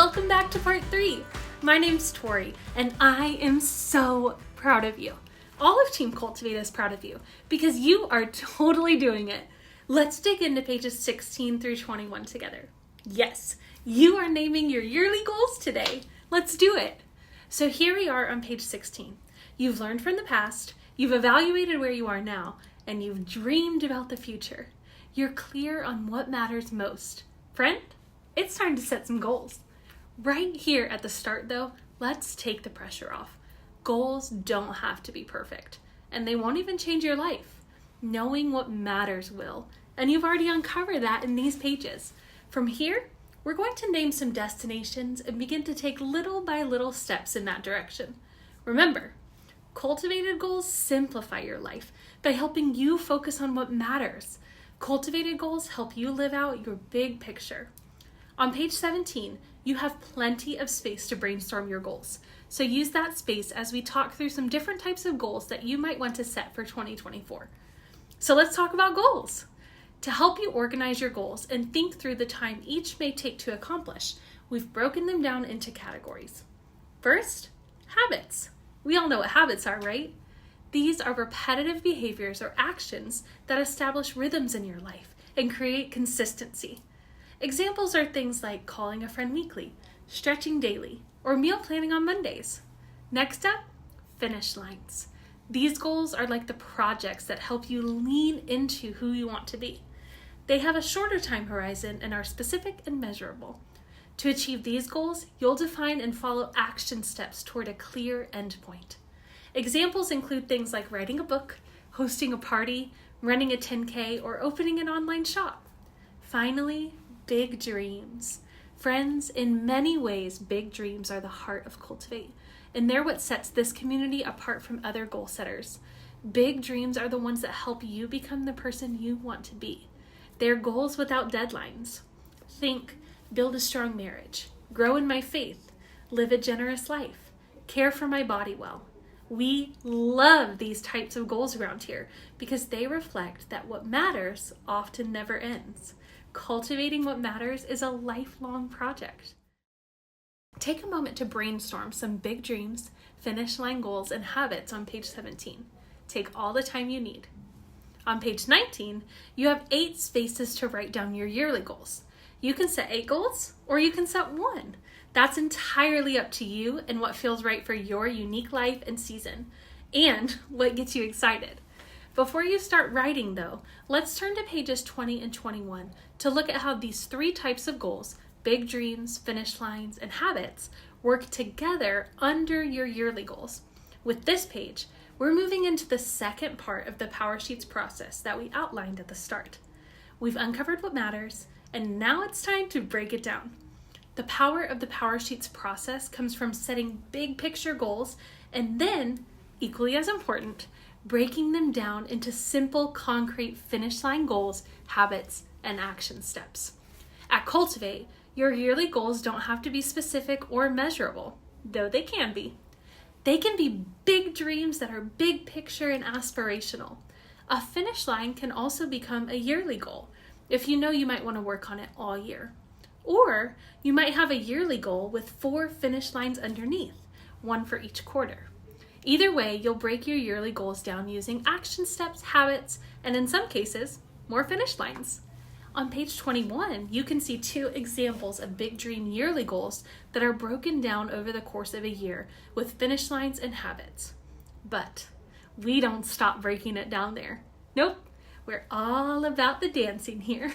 Welcome back to part 3. My name's Tori, and I am so proud of you. All of Team Cultivate is proud of you because you are totally doing it. Let's dig into pages 16 through 21 together. Yes, you are naming your yearly goals today. Let's do it. So here we are on page 16. You've learned from the past, you've evaluated where you are now, and you've dreamed about the future. You're clear on what matters most. Friend, it's time to set some goals. Right here at the start though, let's take the pressure off. Goals don't have to be perfect, and they won't even change your life. Knowing what matters will, and you've already uncovered that in these pages. From here, we're going to name some destinations and begin to take little by little steps in that direction. Remember, cultivated goals simplify your life by helping you focus on what matters. Cultivated goals help you live out your big picture. On page 17, you have plenty of space to brainstorm your goals. So use that space as we talk through some different types of goals that you might want to set for 2024. So let's talk about goals. To help you organize your goals and think through the time each may take to accomplish, we've broken them down into categories. First, habits. We all know what habits are, right? These are repetitive behaviors or actions that establish rhythms in your life and create consistency. Examples are things like calling a friend weekly, stretching daily, or meal planning on Mondays. Next up, finish lines. These goals are like the projects that help you lean into who you want to be. They have a shorter time horizon and are specific and measurable. To achieve these goals, you'll define and follow action steps toward a clear endpoint. Examples include things like writing a book, hosting a party, running a 10K, or opening an online shop. Finally, big dreams. Friends, in many ways, big dreams are the heart of Cultivate, and they're what sets this community apart from other goal setters. Big dreams are the ones that help you become the person you want to be. They're goals without deadlines. Think, build a strong marriage, grow in my faith, live a generous life, care for my body well. We love these types of goals around here because they reflect that what matters often never ends. Cultivating what matters is a lifelong project. Take a moment to brainstorm some big dreams, finish line goals, and habits on page 17. Take all the time you need. On page 19, you have 8 spaces to write down your yearly goals. You can set 8 goals or you can set 1. That's entirely up to you and what feels right for your unique life and season, and what gets you excited. Before you start writing though, let's turn to pages 20 and 21 to look at how these 3 types of goals, big dreams, finish lines, and habits, work together under your yearly goals. With this page, we're moving into the second part of the PowerSheets process that we outlined at the start. We've uncovered what matters, and now it's time to break it down. The power of the PowerSheets process comes from setting big picture goals and then, equally as important, breaking them down into simple, concrete finish line goals, habits, and action steps. At Cultivate, your yearly goals don't have to be specific or measurable, though they can be. They can be big dreams that are big picture and aspirational. A finish line can also become a yearly goal if you know you might want to work on it all year. Or you might have a yearly goal with 4 finish lines underneath, 1 for each quarter. Either way, you'll break your yearly goals down using action steps, habits, and in some cases, more finish lines. On page 21, you can see 2 examples of big dream yearly goals that are broken down over the course of a year with finish lines and habits. But we don't stop breaking it down there. Nope. We're all about the dancing here.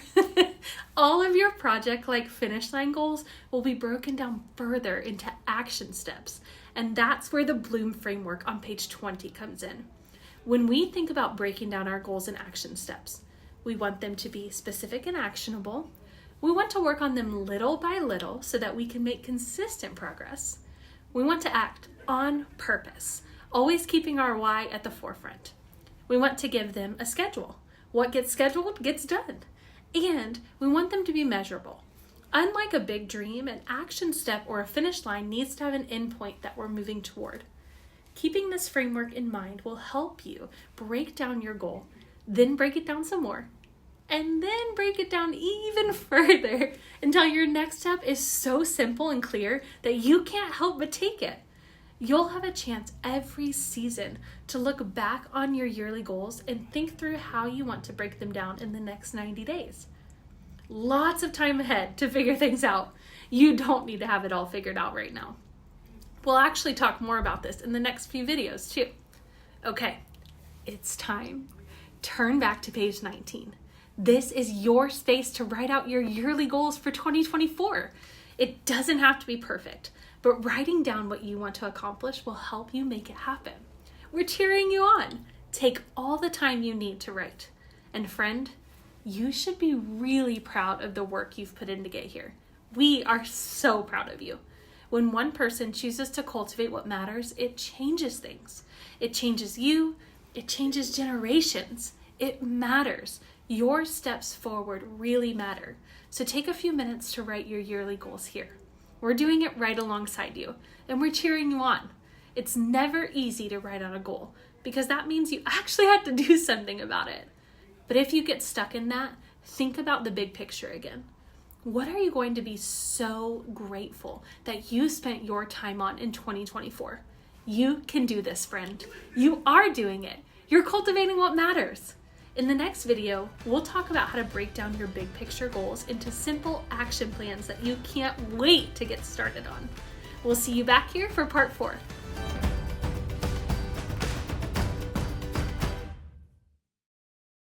All of your project-like finish line goals will be broken down further into action steps, and that's where the Bloom framework on page 20 comes in. When we think about breaking down our goals and action steps, we want them to be specific and actionable. We want to work on them little by little so that we can make consistent progress. We want to act on purpose, always keeping our why at the forefront. We want to give them a schedule. What gets scheduled gets done. And we want them to be measurable. Unlike a big dream, an action step or a finish line needs to have an endpoint that we're moving toward. Keeping this framework in mind will help you break down your goal, then break it down some more, and then break it down even further until your next step is so simple and clear that you can't help but take it. You'll have a chance every season to look back on your yearly goals and think through how you want to break them down in the next 90 days. Lots of time ahead to figure things out. You don't need to have it all figured out right now. We'll actually talk more about this in the next few videos too. Okay, it's time. Turn back to page 19. This is your space to write out your yearly goals for 2024. It doesn't have to be perfect, but writing down what you want to accomplish will help you make it happen. We're cheering you on. Take all the time you need to write. And friend, you should be really proud of the work you've put in to get here. We are so proud of you. When one person chooses to cultivate what matters, it changes things. It changes you. It changes generations. It matters. Your steps forward really matter. So take a few minutes to write your yearly goals here. We're doing it right alongside you, and we're cheering you on. It's never easy to write out a goal because that means you actually have to do something about it. But if you get stuck in that, think about the big picture again. What are you going to be so grateful that you spent your time on in 2024? You can do this, friend. You are doing it. You're cultivating what matters. In the next video, we'll talk about how to break down your big picture goals into simple action plans that you can't wait to get started on. We'll see you back here for part 4.